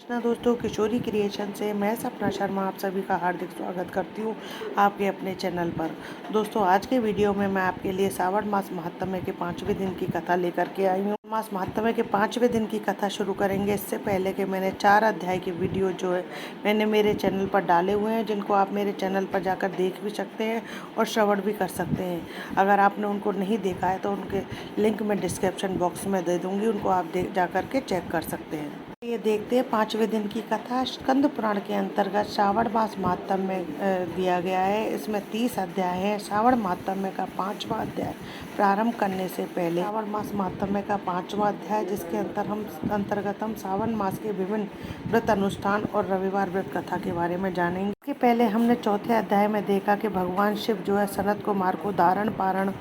ना दोस्तों, किशोरी क्रिएशन से मैं सपना शर्मा आप सभी का हार्दिक स्वागत करती हूँ आपके अपने चैनल पर। दोस्तों, आज के वीडियो में मैं आपके लिए श्रावण मास महात्म्य के 5वें दिन की कथा लेकर के आई हूँ। मास महात्म्य के 5वें दिन की कथा शुरू करेंगे इससे पहले कि मैंने 4 अध्याय के वीडियो जो है मैंने मेरे चैनल पर डाले हुए हैं, जिनको आप मेरे चैनल पर जाकर देख भी सकते हैं और श्रवण भी कर सकते हैं। अगर आपने उनको नहीं देखा है तो उनके लिंक मैं डिस्क्रिप्शन बॉक्स में दे दूँगी, उनको आप जा कर के चेक कर सकते हैं। ये देखते हैं 5वें दिन की कथा। स्कंद पुराण के अंतर्गत श्रावण मास महात्म्य में दिया गया है। इसमें 30 अध्याय हैं। श्रावण महात्म्य का 5वां अध्याय प्रारंभ करने से पहले श्रावण मास महात्म्य का 5वां अध्याय, जिसके अंतर्गत हम श्रावण मास के विभिन्न व्रत अनुष्ठान और रविवार व्रत कथा के बारे में जानेंगे। इसके पहले हमने चौथे अध्याय में देखा कि भगवान शिव जो है सनत कुमार को धारण पारण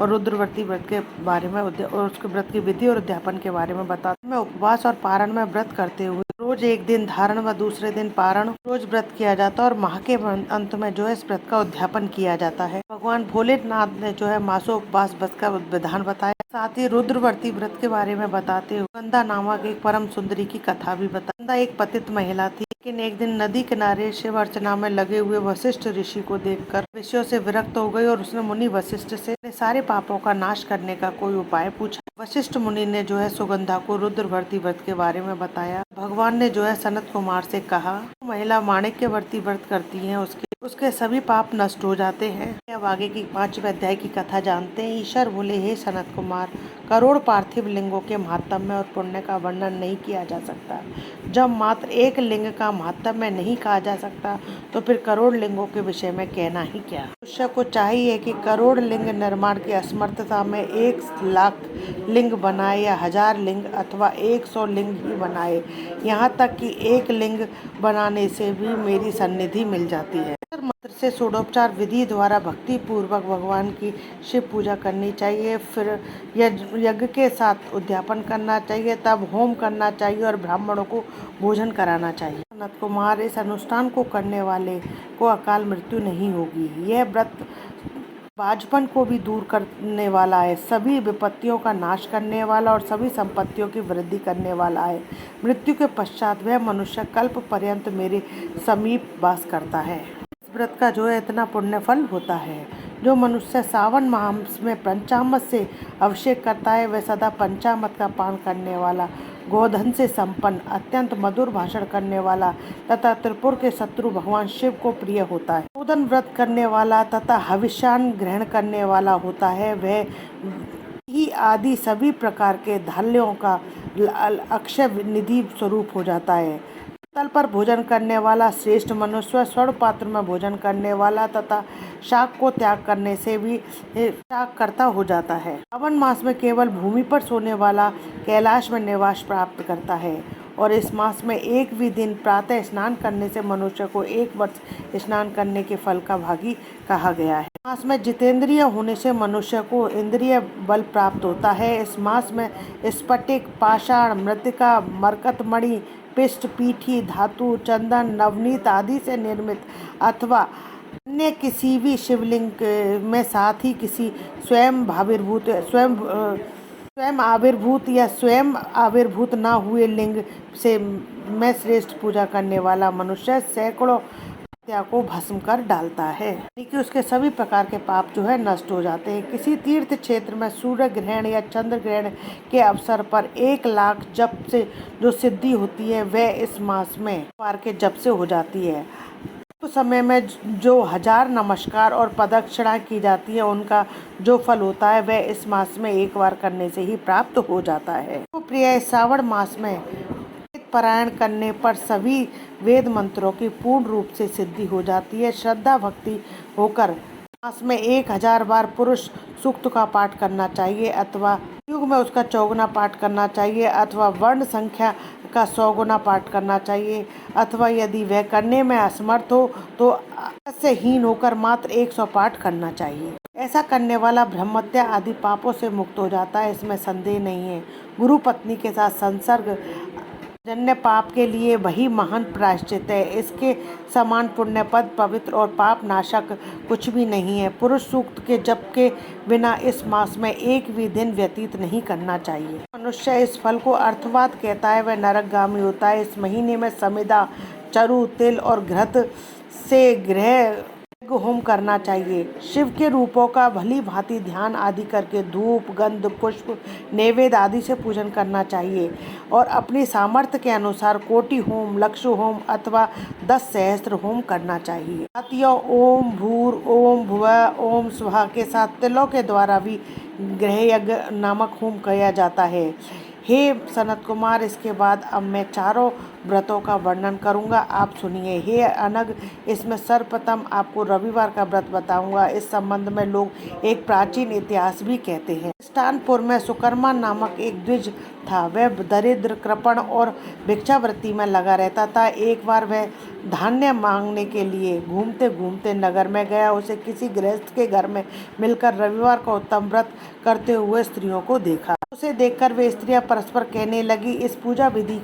और रुद्रवर्ती व्रत के बारे में और उसके व्रत की विधि और उद्यापन के बारे में बताते हैं। उपवास और पारण में व्रत करते हुए रोज एक दिन धारण व दूसरे दिन पारण रोज व्रत किया जाता है और माह के अंत में जो है इस व्रत का उद्यापन किया जाता है। भगवान भोलेनाथ ने जो है मासो उपवास व्रत का विधान बताया, साथ ही रुद्रवर्ती व्रत के बारे में बताते हुए गंगा नामक एक परम सुंदरी की कथा भी बताई। गंगा एक पतित महिला थी, लेकिन एक दिन नदी किनारे शिव अर्चना में लगे हुए वशिष्ठ ऋषि को देखकर ऋषियों से विरक्त हो गई और उसने मुनि वशिष्ठ से सारे पापों का नाश करने का कोई उपाय पूछा। वशिष्ठ मुनि ने जो है सुगंधा को रुद्रवर्ती व्रत के बारे में बताया। भगवान ने जो है सनत कुमार से कहा, महिला माणिक्यवर्ती व्रत करती है उसके सभी पाप नष्ट हो जाते हैं। अब आगे की 5वें अध्याय की कथा जानते हैं। ईश्वर बोले, हे सनत कुमार, करोड़ पार्थिव लिंगों के महात्म्य और पुण्य का वर्णन नहीं किया जा सकता। जब मात्र एक लिंग का महात्म्य नहीं कहा जा सकता तो फिर करोड़ लिंगों के विषय में कहना ही क्या। मनुष्य को चाहिए कि करोड़ लिंग निर्माण की असमर्थता में 1 लाख लिंग बनाए या 1000 लिंग अथवा 100 लिंग ही बनाए। यहाँ तक कि एक लिंग बनाने से भी मेरी सन्निधि मिल जाती है। मंत्र से षोडोपचार विधि द्वारा भक्ति पूर्वक भगवान की शिव पूजा करनी चाहिए। फिर यज्ञ के साथ उद्यापन करना चाहिए, तब होम करना चाहिए और ब्राह्मणों को भोजन कराना चाहिए। सनत कुमार, इस अनुष्ठान को करने वाले को अकाल मृत्यु नहीं होगी। यह व्रत बाझपन को भी दूर करने वाला है, सभी विपत्तियों का नाश करने वाला और सभी संपत्तियों की वृद्धि करने वाला है। मृत्यु के पश्चात वह मनुष्य कल्प पर्यंत मेरे समीप वास करता है। इस व्रत का जो है इतना पुण्य फल होता है। जो मनुष्य सावन माह में पंचामृत से अभिषेक करता है वह सदा पंचामृत का पान करने वाला, गोधन से संपन्न, अत्यंत मधुर भाषण करने वाला तथा त्रिपुर के शत्रु भगवान शिव को प्रिय होता है। गोधन व्रत करने वाला तथा हविष्यान ग्रहण करने वाला होता है। वह ही आदि सभी प्रकार के धान्यों का अक्षय निधि स्वरूप हो जाता है। तल पर भोजन करने वाला श्रेष्ठ मनुष्य स्वर्ण पात्र में भोजन करने वाला तथा शाक को त्याग करने से भी शाक करता हो जाता है। श्रावण मास में केवल भूमि पर सोने वाला कैलाश में निवास प्राप्त करता है और इस मास में एक भी दिन प्रातः स्नान करने से मनुष्य को 1 वर्ष स्नान करने के फल का भागी कहा गया है। मास में जितेंद्रिय होने से मनुष्य को इंद्रिय बल प्राप्त होता है। इस मास में स्फटिक, पाषाण, मृत्तिका, मरकतमणि, पिष्ट, पीठी, धातु, चंदन, नवनीत आदि से निर्मित अथवा अन्य किसी भी शिवलिंग में, साथ ही किसी स्वयं आविर्भूत या स्वयं आविर्भूत न हुए लिंग से में श्रेष्ठ पूजा करने वाला मनुष्य सैकड़ों हत्या को भस्म कर डालता है, यानी कि उसके सभी प्रकार के पाप जो है नष्ट हो जाते हैं। किसी तीर्थ क्षेत्र में सूर्य ग्रहण या चंद्र ग्रहण के अवसर पर 1 लाख जप से जो सिद्धि होती है वह इस मास में बार के जप से हो जाती है। उस समय में जो 1000 नमस्कार और प्रदक्षिणा की जाती है उनका जो फल होता है वह इस मास में एक बार करने से ही प्राप्त हो जाता है। तो प्रिय, श्रावण मास में पारायण करने पर सभी वेद मंत्रों की पूर्ण रूप से सिद्धि हो जाती है। श्रद्धा भक्ति होकर मास में 1000 बार पुरुष सूक्त का पाठ करना चाहिए अथवा युग में उसका 4 गुना पाठ करना चाहिए अथवा वर्ण संख्या का 100 गुना पाठ करना चाहिए अथवा यदि वह करने में असमर्थ हो तो से हीन होकर मात्र 100 पाठ करना चाहिए। ऐसा करने वाला ब्रह्मत्या आदि पापों से मुक्त हो जाता है, इसमें संदेह नहीं है। गुरु पत्नी के साथ संसर्ग जन्य पाप के लिए वही महान प्रायश्चित है। इसके समान पुण्य पद, पवित्र और पाप नाशक कुछ भी नहीं है। पुरुष सूक्त के जप के बिना इस मास में एक भी दिन व्यतीत नहीं करना चाहिए। मनुष्य इस फल को अर्थवाद कहता है, वह नरकगामी होता है। इस महीने में समिधा, चरु, तिल और घृत से गृह होम करना चाहिए। शिव के रूपों का भली भांति ध्यान आदि करके धूप, गंध, पुष्प, नैवेद्य आदि से पूजन करना चाहिए और अपनी सामर्थ्य के अनुसार कोटि होम, लक्ष होम अथवा 10 सहस्त्र होम करना चाहिए। साथ ही ओम भूर, ओम भुवः, ओम स्वः के साथ तिलों के द्वारा भी गृह यज्ञ नामक होम किया जाता है। हे सनत कुमार, इसके बाद अब मैं चारों व्रतों का वर्णन करूंगा, आप सुनिए। हे अनग, इसमें सर्वप्रथम आपको रविवार का व्रत बताऊंगा। इस संबंध में लोग एक प्राचीन इतिहास भी कहते हैं। स्थानपुर में सुकर्मा नामक एक द्विज था। वह दरिद्र, कृपण और भिक्षावृत्ति में लगा रहता था। एक बार वह धान्य मांगने के लिए घूमते घूमते नगर में गया। उसे किसी गृहस्थ के घर में मिलकर रविवार का उत्तम व्रत करते हुए स्त्रियों को देखा। उसे देखकर वे स्त्रियां परस्पर कहने लगी, इस पूजा विधि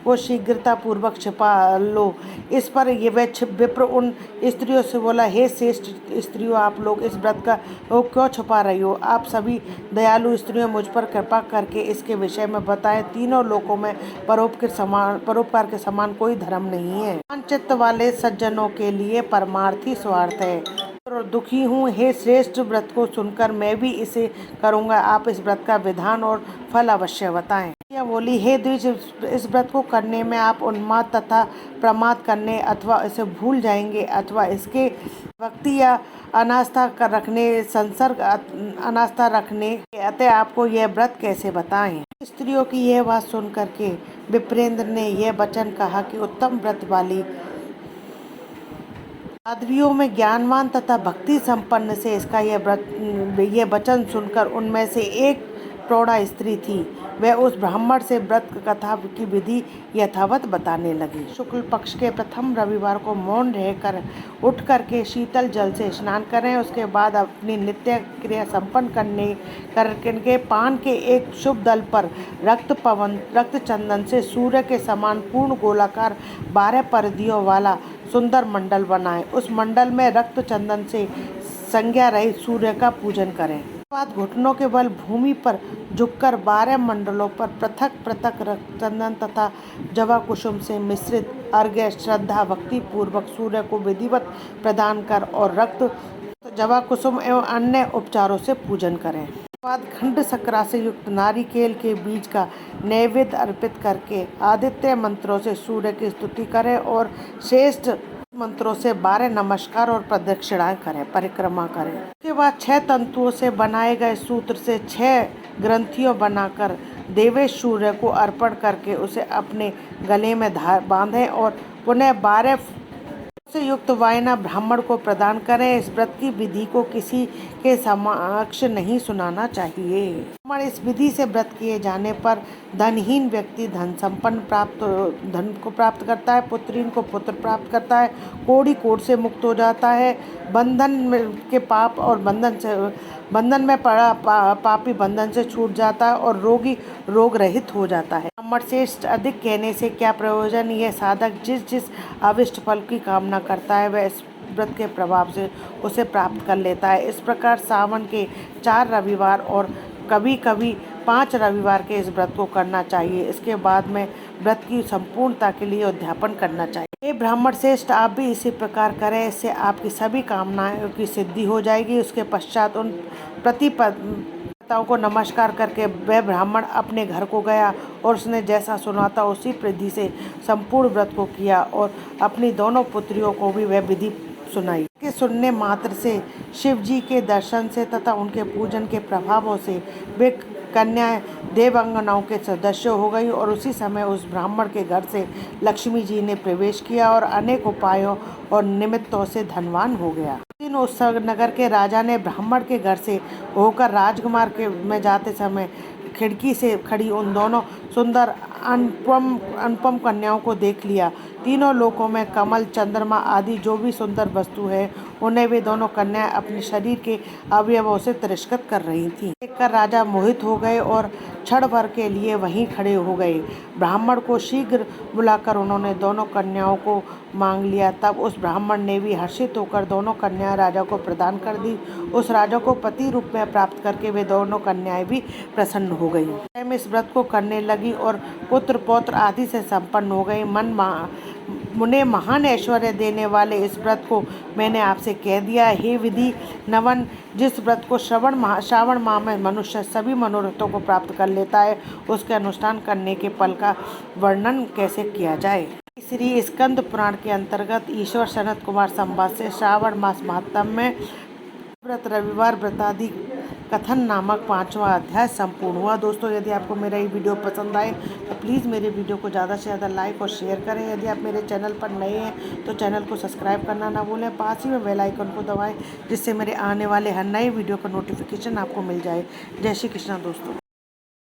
को शीघ्रता पूर्वक छिपा लो। इस पर ये विप्र उन स्त्रियों से बोला, हे श्रेष्ठ स्त्रियों, आप लोग इस व्रत का क्यों छुपा रही हो? आप सभी दयालु स्त्रियों मुझ पर कृपा करके इसके विषय में बताएं। तीनों लोकों में परोपकार के समान कोई धर्म नहीं है। चित्त वाले सज्जनों के लिए परमार्थी स्वार्थ है और दुखी हूँ। हे श्रेष्ठ, व्रत को सुनकर मैं भी इसे करूँगा। आप इस व्रत का विधान और फल अवश्य बताएं। यह बोली, हे द्विज, इस व्रत को करने में आप उन्माद तथा प्रमाद करने अथवा इसे भूल जाएंगे अथवा इसके भक्ति या अनास्था रखने, संसर्ग अनास्था रखने, अतः आपको यह व्रत कैसे बताएं? स्त्रियों की यह बात सुनकर के विप्रेंद्र ने यह वचन कहा कि उत्तम व्रत वाली साध्वियों में ज्ञानवान तथा भक्ति संपन्न से इसका यह वचन सुनकर उनमें से एक प्रौढ़ा स्त्री थी। वह उस ब्राह्मण से व्रत कथा की विधि यथावत बताने लगी। शुक्ल पक्ष के प्रथम रविवार को मौन रहकर उठ करके शीतल जल से स्नान करें। उसके बाद अपनी नित्य क्रिया संपन्न करके पान के एक शुभ दल पर रक्त चंदन से सूर्य के समान पूर्ण गोलाकार 12 परिधियों वाला सुंदर मंडल बनाएं। उस मंडल में रक्त चंदन से संज्ञा रहित सूर्य का पूजन करें। बाद घुटनों के बल भूमि पर झुककर 12 मंडलों पर पृथक पृथक रक्त चंदन तथा जवा कुसुम से मिश्रित अर्घ्य श्रद्धा भक्ति पूर्वक सूर्य को विधिवत प्रदान कर और रक्त, जवा कुसुम एवं अन्य उपचारों से पूजन करें। बाद खंड सकरा से युक्त नारिकेल के बीज का नैवेद्य अर्पित करके आदित्य मंत्रों से सूर्य की स्तुति करें और श्रेष्ठ मंत्रों से 12 नमस्कार और प्रदक्षिणाएं करें, परिक्रमा करें। उसके बाद 6 तंतुओं से बनाए गए सूत्र से 6 ग्रंथियों बनाकर देवेश सूर्य को अर्पण करके उसे अपने गले में बांधें और पुनः 12 से युक्त वायना ब्राह्मण को प्रदान करें। इस व्रत की विधि को किसी के समक्ष नहीं सुनाना चाहिए। ब्राह्मण इस विधि से व्रत किए जाने पर धनहीन व्यक्ति धन धन को प्राप्त करता है, पुत्रीन को पुत्र प्राप्त करता है, कोढ़ी कोढ़ से मुक्त हो जाता है, बंधन के पाप और बंधन में पड़ा पापी बंधन से छूट जाता है और रोगी रोग रहित हो जाता है। ब्राह्मण श्रेष्ठ अधिक कहने से क्या प्रयोजन? यह साधक जिस अविष्ट फल की कामना करता है वह इस व्रत के प्रभाव से उसे प्राप्त कर लेता है। इस प्रकार सावन के 4 रविवार और कभी कभी 5 रविवार के इस व्रत को करना चाहिए। इसके बाद में व्रत की संपूर्णता के लिए उद्यापन करना चाहिए। हे ब्राह्मण श्रेष्ठ, आप भी इसी प्रकार करें, इससे आपकी सभी कामनाओं की सिद्धि हो जाएगी। उसके पश्चात उन प्रतिपदाओं को नमस्कार करके वह ब्राह्मण अपने घर को गया और उसने जैसा सुना था उसी विधि से संपूर्ण व्रत को किया और अपनी दोनों पुत्रियों को भी वह विधि सुनाई। के सुनने मात्र से शिव जी के दर्शन से तथा उनके पूजन के प्रभावों से वे कन्या देवांगनाओं के सदस्य हो गई और उसी समय उस ब्राह्मण के घर से लक्ष्मी जी ने प्रवेश किया और अनेक उपायों और निमित्तों से धनवान हो गया। दिन उस नगर के राजा ने ब्राह्मण के घर से होकर राजकुमार में जाते समय खिड़की से खड़ी उन दोनों सुंदर अनुपम कन्याओं को देख लिया। तीनों लोकों में कमल, चंद्रमा आदि जो भी सुंदर वस्तु है, उन्हें वे दोनों कन्याएं अपने शरीर के अवयवों से तिरस्कृत कर रही थीं। देखकर राजा मोहित हो गए और क्षण भर के लिए वहीं खड़े हो गए। ब्राह्मण को शीघ्र बुलाकर उन्होंने दोनों कन्याओं को मांग लिया। तब उस ब्राह्मण ने भी हर्षित होकर दोनों कन्याएं राजा को प्रदान कर दी। उस राजा को पति रूप में प्राप्त करके वे दोनों कन्याएं भी प्रसन्न हो गईं। स्वयं इस व्रत को करने लगी और पुत्र पौत्र आदि से संपन्न हो गई। मुने महान ऐश्वर्य देने वाले इस व्रत को मैंने आपसे कह दिया। हे विधि नवन, जिस व्रत को श्रावण माह में मनुष्य सभी मनोरथों को प्राप्त कर लेता है, उसके अनुष्ठान करने के फल का वर्णन कैसे किया जाए। श्री स्कंद पुराण के अंतर्गत ईश्वर सनत कुमार संवाद से श्रावण मास महात्म्य में व्रत रविवार व्रतादि कथन नामक 5वां अध्याय संपूर्ण हुआ। दोस्तों, यदि आपको मेरा ये वीडियो पसंद आए तो प्लीज़ मेरे वीडियो को ज़्यादा से ज़्यादा लाइक और शेयर करें। यदि आप मेरे चैनल पर नए हैं तो चैनल को सब्सक्राइब करना ना भूलें। पास ही में बेल आइकन को दबाएं, जिससे मेरे आने वाले हर नए वीडियो का नोटिफिकेशन आपको मिल जाए। जय श्री कृष्णा दोस्तों।